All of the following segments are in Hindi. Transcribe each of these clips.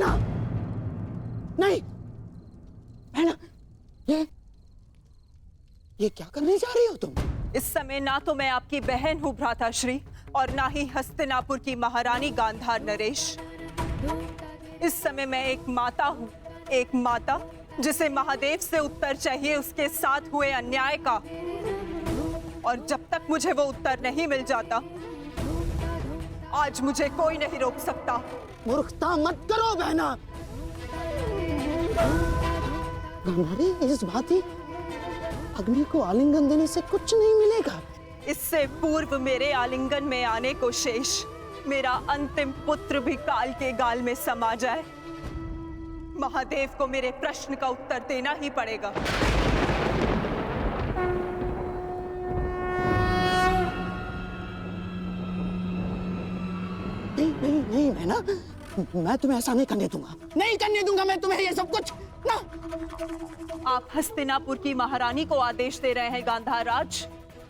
बहना, नहीं बहना, ये क्या करने जा रही हो तुम? इस समय ना तो मैं आपकी बहन हूँ भ्राताश्री और ना ही हस्तिनापुर की महारानी गांधार नरेश। इस समय मैं एक माता हूँ, एक माता जिसे महादेव से उत्तर चाहिए उसके साथ हुए अन्याय का। और जब तक मुझे वो उत्तर नहीं मिल जाता, आज मुझे कोई नहीं रोक सकता। मूर्खता मत करो बहना। गांधारी, इस बात ही अग्नि को आलिंगन देने से कुछ नहीं मिलेगा। इससे पूर्व मेरे आलिंगन में आने को शेष मेरा अंतिम पुत्र भी काल के गाल में समा जाए, महादेव को मेरे प्रश्न का उत्तर देना ही पड़ेगा। नहीं नहीं नहीं बहना, मैं तुम्हें ऐसा नहीं करने दूंगा, नहीं करने दूंगा मैं तुम्हें ये सब कुछ ना। आप हस्तिनापुर की महारानी को आदेश दे रहे हैं गांधार राज?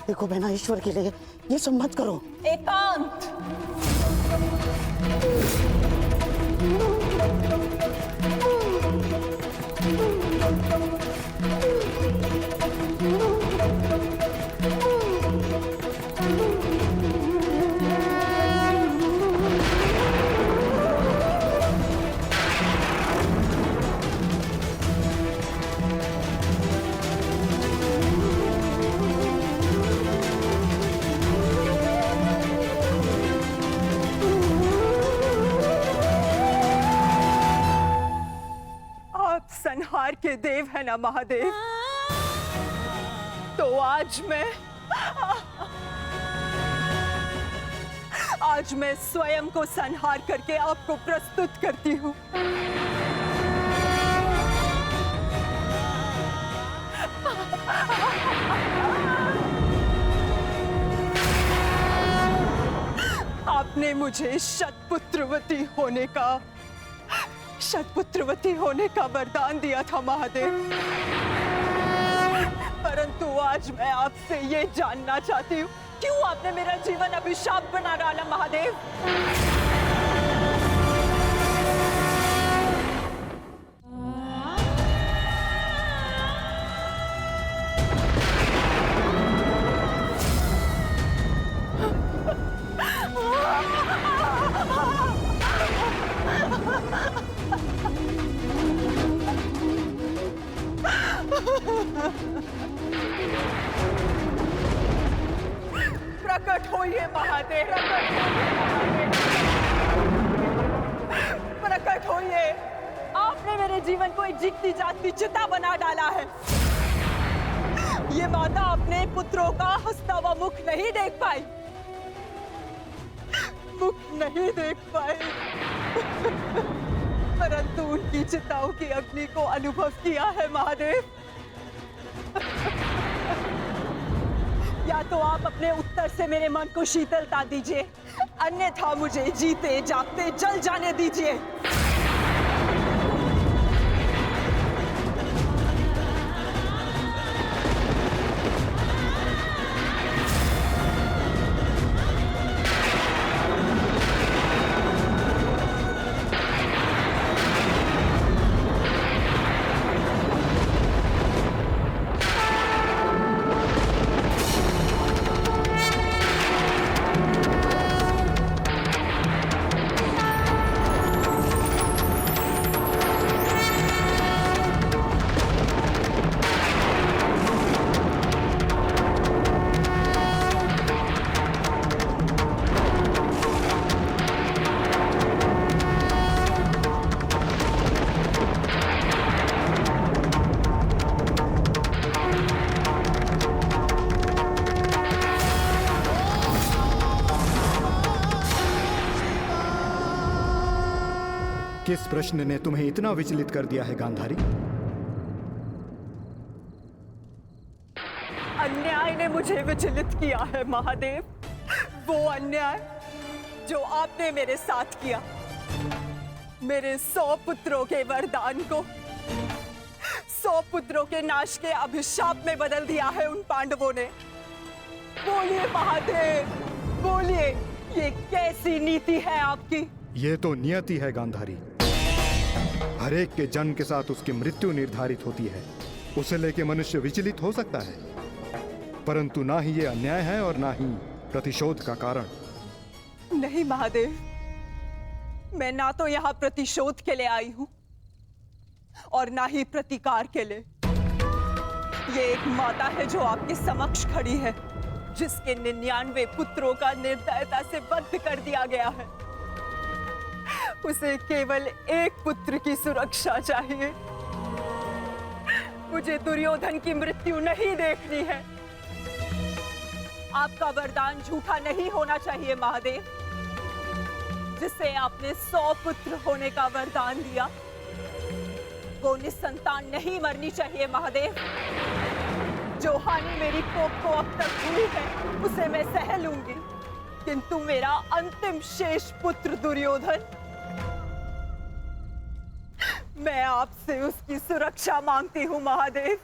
देखो बहना, ईश्वर के लिए ये सब मत करो। एकांत। संहार के देव है ना महादेव, तो आज मैं स्वयं को संहार करके आपको प्रस्तुत करती हूँ। आपने मुझे शतपुत्रवती होने का वरदान दिया था महादेव, परंतु आज मैं आपसे ये जानना चाहती हूँ, क्यों आपने मेरा जीवन अभिशाप बना डाला महादेव? प्रकट होइए महादेव, प्रकट होइए। आपने मेरे जीवन को एक जीती जागती चिता बना डाला है। ये माता अपने पुत्रों का हंसता हुआ मुख नहीं देख पाई, परंतु उनकी चिताओं की अग्नि को अनुभव किया है महादेव। या तो आप अपने उत्तर से मेरे मन को शीतलता दीजिए, अन्यथा मुझे जीते जागते जल जाने दीजिए। किस प्रश्न ने तुम्हें इतना विचलित कर दिया है गांधारी? अन्याय ने मुझे विचलित किया है महादेव, वो अन्याय जो आपने मेरे साथ किया। मेरे 100 पुत्रों के वरदान को 100 पुत्रों के नाश के अभिशाप में बदल दिया है उन पांडवों ने। बोलिए महादेव, बोलिए, ये कैसी नीति है आपकी? ये तो नियति है गांधारी। हर एक के जन्म के साथ उसकी मृत्यु निर्धारित होती है। उसे लेके मनुष्य विचलित हो सकता है, परंतु ना ही ये अन्याय है और ना ही प्रतिशोध का कारण। नहीं महादेव, मैं ना तो यहाँ प्रतिशोध के लिए आई हूं और ना ही प्रतिकार के लिए। ये एक माता है जो आपके समक्ष खड़ी है, जिसके 99 पुत्रों का निर्दयता से वध कर दिया गया है। उसे केवल एक पुत्र की सुरक्षा चाहिए। मुझे दुर्योधन की मृत्यु नहीं देखनी है। आपका वरदान झूठा नहीं होना चाहिए महादेव। जिसे आपने 100 पुत्र होने का वरदान दिया, वो निसंतान नहीं मरनी चाहिए महादेव। जो हानि मेरी कोख को अब तक हुई है, उसे मैं सह लूंगी, किंतु मेरा अंतिम शेष पुत्र दुर्योधन, मैं आपसे उसकी सुरक्षा मांगती हूँ महादेव।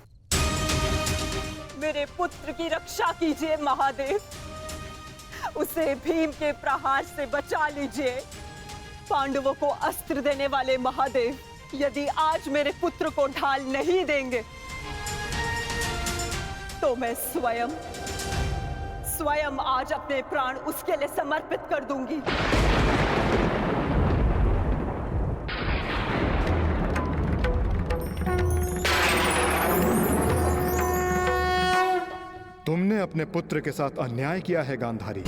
मेरे पुत्र की रक्षा कीजिए महादेव। उसे भीम के प्रहार से बचा लीजिए। पांडवों को अस्त्र देने वाले महादेव, यदि आज मेरे पुत्र को ढाल नहीं देंगे तो मैं स्वयं आज अपने प्राण उसके लिए समर्पित कर दूंगी। तुमने अपने पुत्र के साथ अन्याय किया है गांधारी।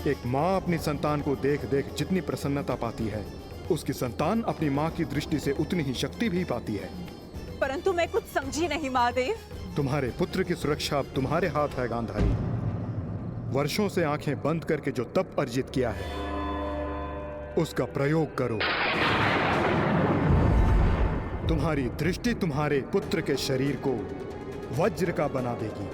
एक माँ अपनी संतान को देख देख जितनी प्रसन्नता पाती है, उसकी संतान अपनी माँ की दृष्टि से उतनी ही शक्ति भी पाती है। परंतु मैं कुछ समझी नहीं महादेव। तुम्हारे पुत्र की सुरक्षा अब तुम्हारे हाथ है गांधारी। वर्षों से आंखें बंद करके जो तप अर्जित किया है, उसका प्रयोग करो। तुम्हारी दृष्टि तुम्हारे पुत्र के शरीर को वज्र का बना देगी।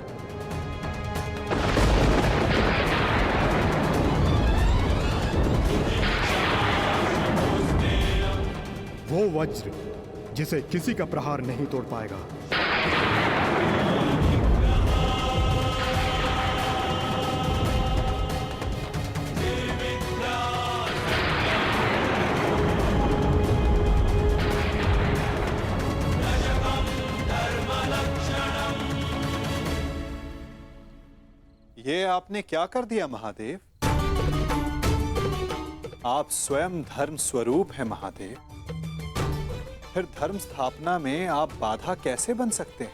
वो वज्र जिसे किसी का प्रहार नहीं तोड़ पाएगा। ये आपने क्या कर दिया महादेव? आप स्वयं धर्म स्वरूप हैं महादेव। फिर धर्म स्थापना में आप बाधा कैसे बन सकते हैं?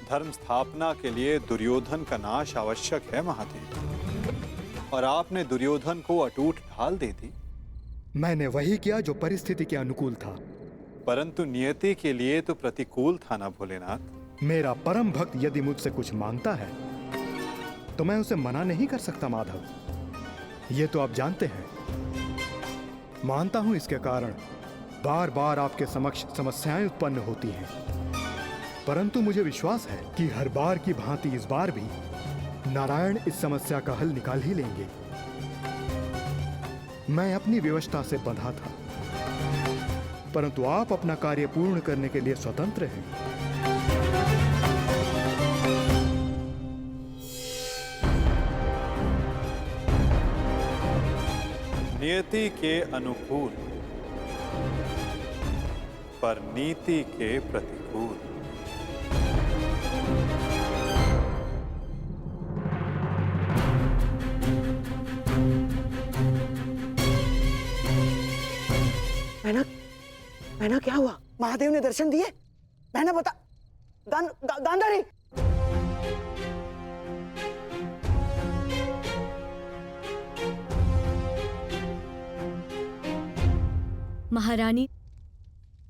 धर्म स्थापना के लिए दुर्योधन का नाश आवश्यक है महादेव, और आपने दुर्योधन को अटूट ढाल दे दी। मैंने वही किया जो परिस्थिति के अनुकूल था। परंतु नियति के लिए तो प्रतिकूल था ना भोलेनाथ। मेरा परम भक्त यदि मुझसे कुछ मांगता है तो मैं उसे मना नहीं कर सकता माधव। ये तो आप जानते हैं। मानता हूं इसके कारण बार बार आपके समक्ष समस्याएं उत्पन्न होती हैं, परंतु मुझे विश्वास है कि हर बार की भांति इस बार भी नारायण इस समस्या का हल निकाल ही लेंगे। मैं अपनी व्यवस्था से बंधा था, परंतु आप अपना कार्य पूर्ण करने के लिए स्वतंत्र हैं। नियति के अनुकूल पर नीति के प्रतिकूल। बहना क्या हुआ? महादेव ने दर्शन दिए? बहना बता। गांधारी, महारानी।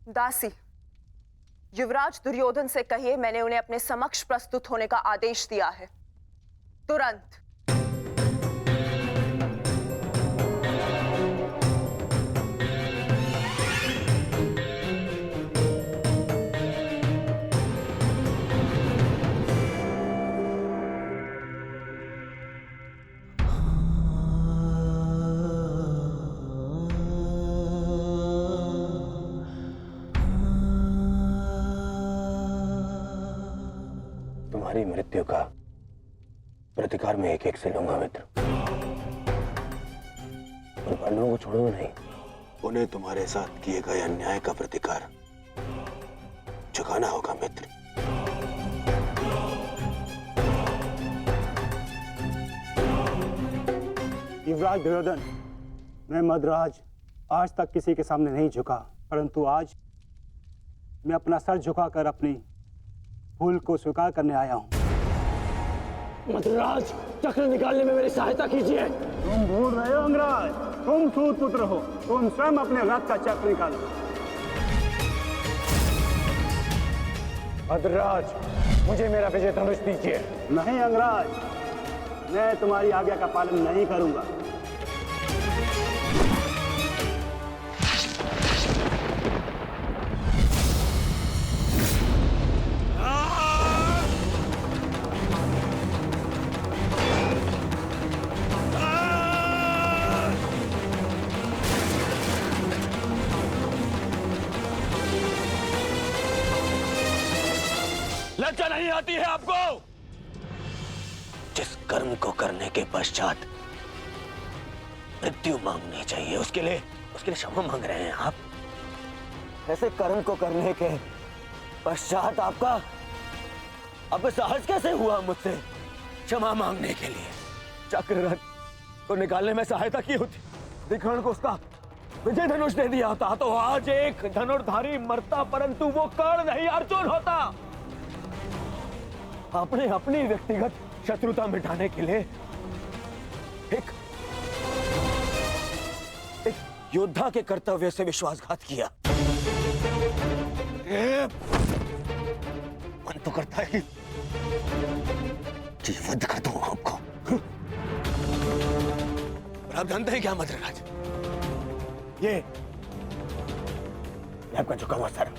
दासी, युवराज दुर्योधन से कहिए मैंने उन्हें अपने समक्ष प्रस्तुत होने का आदेश दिया है। तुरंत। तुम्हारी मृत्यु का प्रतिकार में एक एक से लूंगा मित्र, और पांडवों को छोड़ूंगा नहीं। उन्हें तुम्हारे साथ किए गए अन्याय का प्रतिकार चुकाना होगा मित्र। युवराज दुर्योधन, मैं मद्राज आज तक किसी के सामने नहीं झुका, परंतु आज मैं अपना सर झुकाकर अपनी भूल को स्वीकार करने आया हूं। मद्राज, चक्र निकालने में मेरी सहायता कीजिए। तुम भूल रहे हो अंगराज, तुम सूत पुत्र हो, तुम स्वयं अपने रथ का चक्र निकालो। मद्राज, मुझे मेरा विजय धनुष दीजिए। नहीं अंगराज, मैं तुम्हारी आज्ञा का पालन नहीं करूंगा। लज्जा नहीं आती है आपको? जिस कर्म को करने के पश्चात मृत्यु मांगनी चाहिए, उसके लिए क्षमा मांग रहे हैं आप? ऐसे कर्म को करने के पश्चात आपका साहस कैसे हुआ मुझसे क्षमा मांगने के लिए? चक्ररथ को निकालने में सहायता की होती, विकर्ण को उसका विजय धनुष दे दिया होता तो आज एक धनुर्धारी मरता, परंतु वो कर्ण नहीं अर्जुन होता। आपने अपनी व्यक्तिगत शत्रुता मिटाने के लिए एक योद्धा के कर्तव्य से विश्वासघात किया। मन तो करता है कि वध कर दूं आपको। और आप जानते हैं क्या मद्रराज, ये आपका झुका हुआ सर,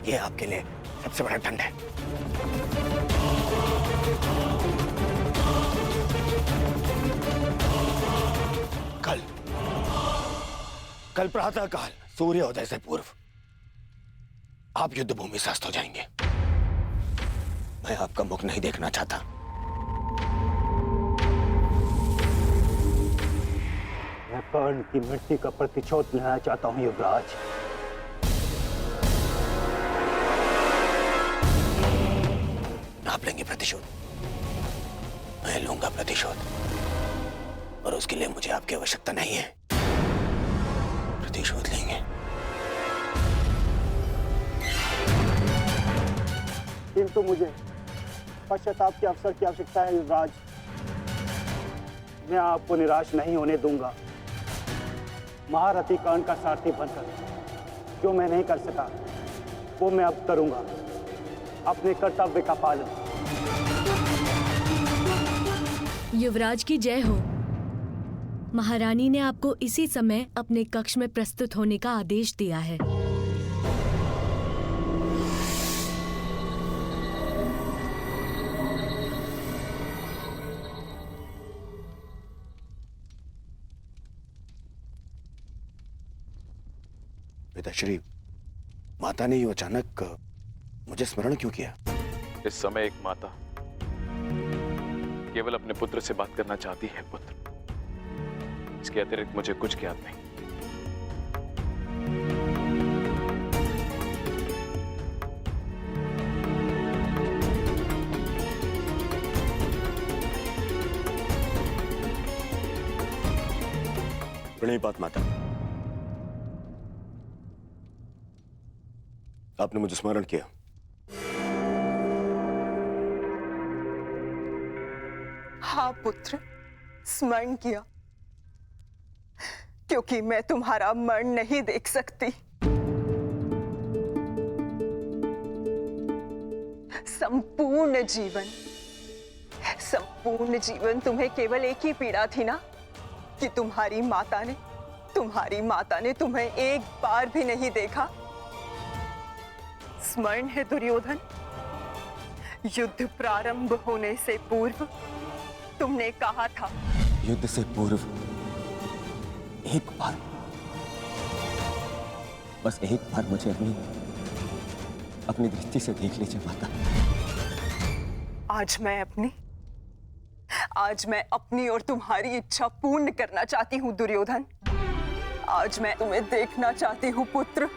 ये आपके लिए सबसे बड़ा दंड है। कल प्रातः काल सूर्योदय से पूर्व आप युद्ध भूमि से अस्त हो जाएंगे। मैं आपका मुख नहीं देखना चाहता। मैं कर्ण की मृत्यु का प्रतिशोध लेना चाहता हूं युवराज। आप लेंगे प्रतिशोध? मैं लूंगा प्रतिशोध, और उसके लिए मुझे आपकी आवश्यकता नहीं है। प्रतिशोध लेंगे। किंतु मुझे पश्चाताप के अवसर की आवश्यकता है युवराज। मैं आपको निराश नहीं होने दूंगा। महारथी कर्ण का सारथी बनकर जो मैं नहीं कर सका वो मैं अब करूंगा, अपने कर्तव्य का पालन। युवराज की जय हो। महारानी ने आपको इसी समय अपने कक्ष में प्रस्तुत होने का आदेश दिया है। पिताश्री, माता ने यूं अचानक मुझे स्मरण क्यों किया? इस समय एक माता केवल अपने पुत्र से बात करना चाहती है पुत्र। इसके अतिरिक्त मुझे कुछ ज्ञात नहीं। प्रणिपात माता, आपने मुझे स्मरण किया। हाँ पुत्र, स्मरण किया, क्योंकि मैं तुम्हारा मरण नहीं देख सकती। संपूर्ण जीवन तुम्हें केवल एक ही पीड़ा थी ना, कि तुम्हारी माता ने तुम्हें एक बार भी नहीं देखा। स्मरण है दुर्योधन, युद्ध प्रारंभ होने से पूर्व तुमने कहा था, युद्ध से पूर्व एक बार, बस एक बार मुझे अपनी दृष्टि से देख लीजिए माता। आज मैं अपनी और तुम्हारी इच्छा पूर्ण करना चाहती हूं दुर्योधन। आज मैं तुम्हें देखना चाहती हूँ पुत्र।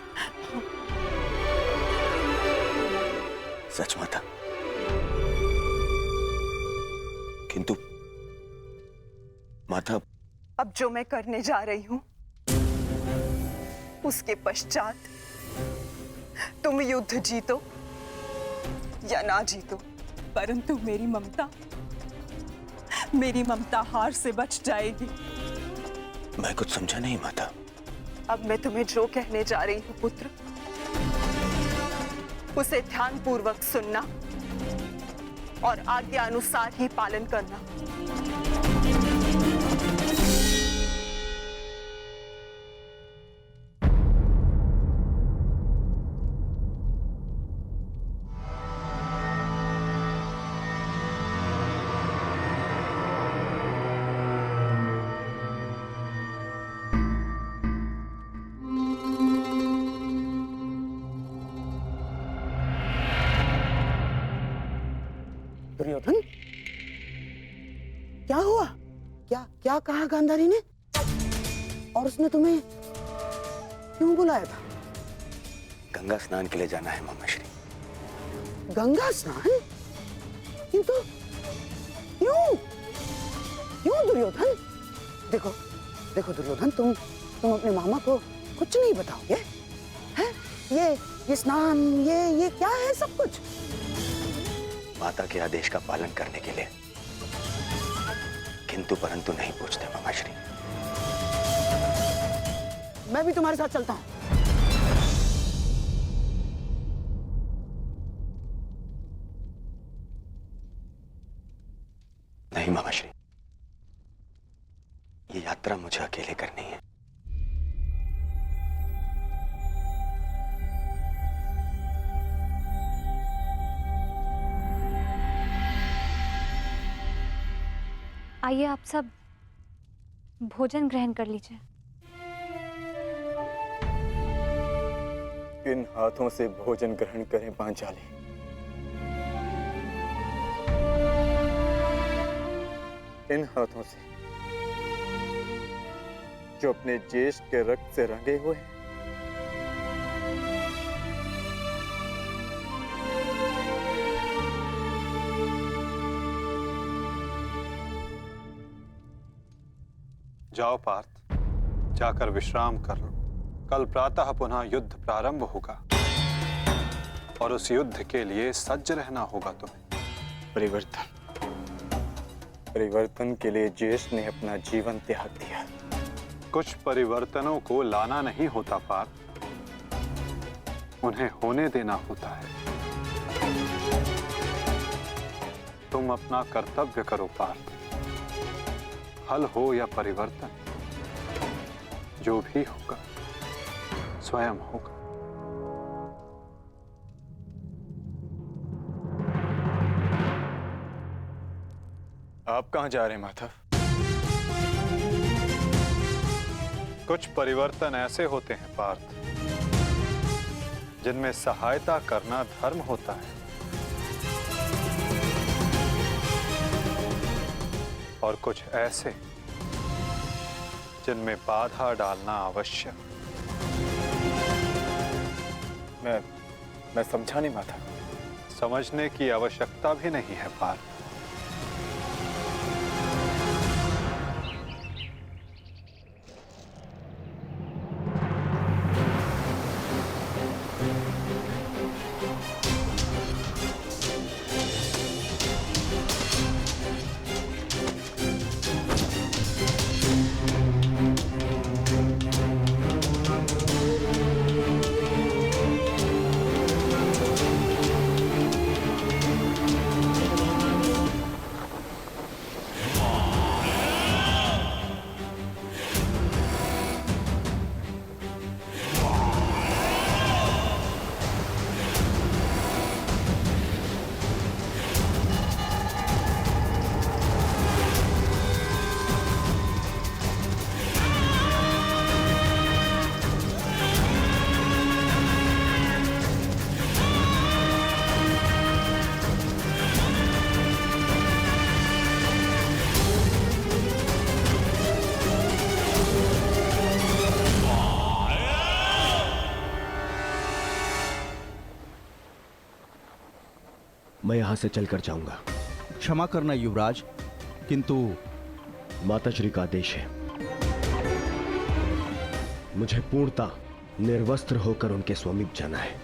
सच माता, किंतु माता, अब जो मैं करने जा रही हूँ उसके पश्चात तुम युद्ध जीतो या ना जीतो, परंतु मेरी ममता हार से बच जाएगी। मैं कुछ समझा नहीं माता। अब मैं तुम्हें जो कहने जा रही हूँ पुत्र, उसे ध्यानपूर्वक सुनना और आज्ञा अनुसार ही पालन करना। दुर्योधन, क्या हुआ? क्या क्या कहा गांधारी ने? और उसने तुम्हें क्यों बुलाया था? गंगा स्नान के लिए जाना है मामाश्री। गंगा स्नान? किंतु क्यों? क्यों दुर्योधन? देखो देखो दुर्योधन, तुम अपने मामा को कुछ नहीं बताओगे? हैं? ये स्नान, ये क्या है सब कुछ? माता के आदेश का पालन करने के लिए, किंतु परंतु नहीं पूछते मामाश्री। मैं भी तुम्हारे साथ चलता हूं। नहीं मामाश्री, ये यात्रा मुझे अकेले करनी है। आइए आप सब भोजन ग्रहण कर लीजिए। किन हाथों से भोजन ग्रहण करें पांचाली? इन हाथों से जो अपने ज्येष्ठ के रक्त से रंगे हुए हैं। जाओ पार्थ, जाकर विश्राम कर लो। कल प्रातः पुनः युद्ध प्रारंभ होगा और उस युद्ध के लिए सज्ज रहना होगा तुम्हें। परिवर्तन के लिए ज्येष्ठ ने अपना जीवन त्याग दिया। कुछ परिवर्तनों को लाना नहीं होता पार्थ, उन्हें होने देना होता है। तुम अपना कर्तव्य करो पार्थ। फल हो या परिवर्तन, जो भी होगा स्वयं होगा। आप कहां जा रहे हैं माधव? कुछ परिवर्तन ऐसे होते हैं पार्थ, जिनमें सहायता करना धर्म होता है और कुछ ऐसे जिनमें बाधा डालना आवश्यक। मैं समझा नहीं माता। समझने की आवश्यकता भी नहीं है पार्थ। मैं यहां से चलकर जाऊंगा। क्षमा करना युवराज, किंतु माताश्री का आदेश है। मुझे पूर्णतः निर्वस्त्र होकर उनके समीप जाना है।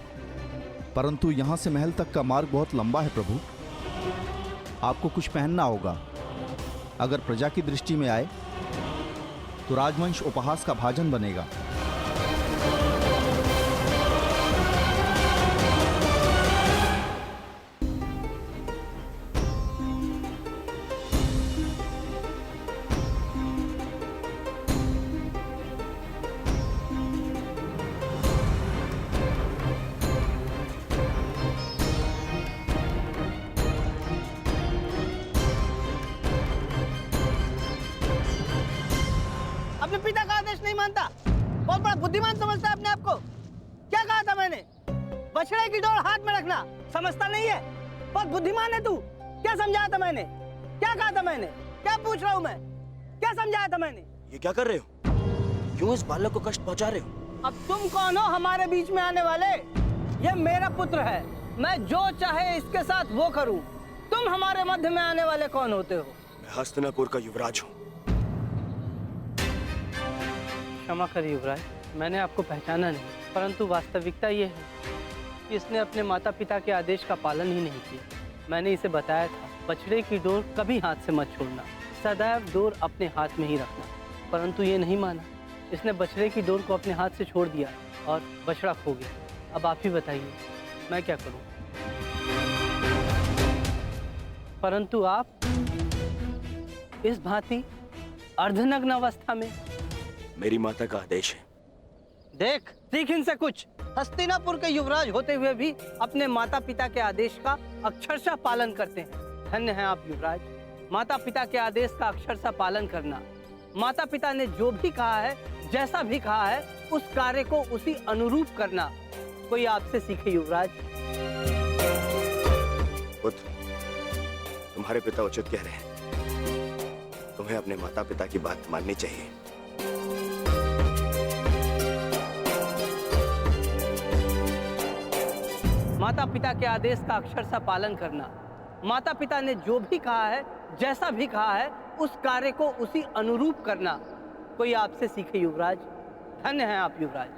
परंतु यहां से महल तक का मार्ग बहुत लंबा है प्रभु। आपको कुछ पहनना होगा। अगर प्रजा की दृष्टि में आए तो राजवंश उपहास का भाजन बनेगा। अपने पिता का आदेश नहीं मानता, बहुत बड़ा बुद्धिमान समझता है अपने आप को। क्या कहा था मैंने? बछड़े की डोर हाथ में रखना, समझता नहीं है? बहुत बुद्धिमान है तू। क्या समझाया था मैंने? क्या कहा था मैंने? क्या पूछ रहा हूँ मैं? क्या समझाया था मैंने? ये क्या कर रहे हो? क्यों इस बालक को कष्ट पहुंचा रहे हो? अब तुम कौन हो हमारे बीच में आने वाले? ये मेरा पुत्र है, मैं जो चाहे इसके साथ वो करूं। तुम हमारे मध्य में आने वाले कौन होते हो? मैं हस्तिनापुर का युवराज हूँ। क्षमा करिए युवराज, मैंने आपको पहचाना नहीं, परंतु वास्तविकता ये है कि इसने अपने माता पिता के आदेश का पालन ही नहीं किया। मैंने इसे बताया था, बछड़े की डोर कभी हाथ से मत छोड़ना, सदैव डोर अपने हाथ में ही रखना, परंतु ये नहीं माना। इसने बछड़े की डोर को अपने हाथ से छोड़ दिया और बछड़ा खो गया। अब आप ही बताइए, मैं क्या करूं? परंतु आप इस भांति अर्धनग्न अवस्था में। मेरी माता का आदेश है। देख, सीख इनसे कुछ। हस्तिनापुर के युवराज होते हुए भी अपने माता पिता के आदेश का अक्षरशः पालन करते हैं। धन्य हैं आप युवराज। माता पिता के आदेश का अक्षरशः पालन करना, माता पिता ने जो भी कहा है, जैसा भी कहा है, उस कार्य को उसी अनुरूप करना कोई आपसे सीखे युवराज। पुत्र, तुम्हारे पिता उचित कह रहे हैं। तुम्हें अपने माता पिता की बात माननी चाहिए। माता पिता के आदेश का अक्षरशः पालन करना, माता पिता ने जो भी कहा है, जैसा भी कहा है, उस कार्य को उसी अनुरूप करना कोई आपसे सीखे युवराज। धन्य हैं आप युवराज।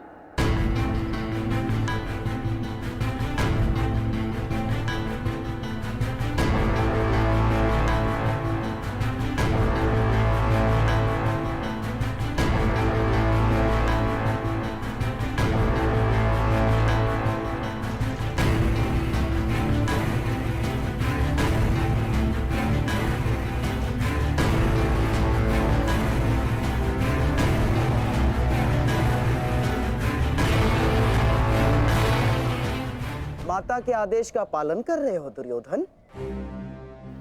माता के आदेश का पालन कर रहे हो दुर्योधन,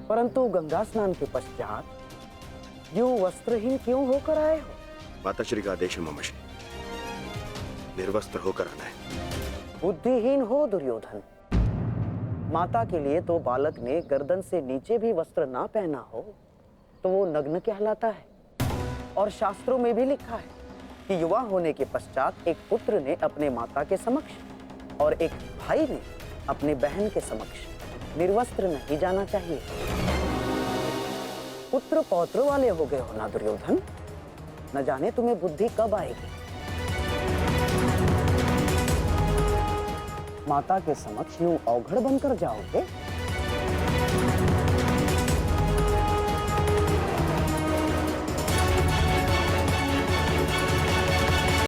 परंतु गंगा स्नान के पश्चात यूं वस्त्रहीन क्यों होकर आए हो? माताश्री का आदेश है मामाश्री, निर्वस्त्र होकर आना है। बुद्धिहीन हो दुर्योधन। माता के लिए तो बालक ने गर्दन से नीचे भी वस्त्र ना पहना हो तो वो नग्न कहलाता है। और शास्त्रों में भी लिखा है कि युवा होने के पश्चात एक पुत्र ने अपने माता के समक्ष और एक भाई ने अपने बहन के समक्ष निर्वस्त्र नहीं जाना चाहिए। पुत्र पौत्र वाले हो गए हो ना दुर्योधन, न जाने तुम्हें बुद्धि कब आएगी। माता के समक्ष यूं अवघड़ बनकर जाओगे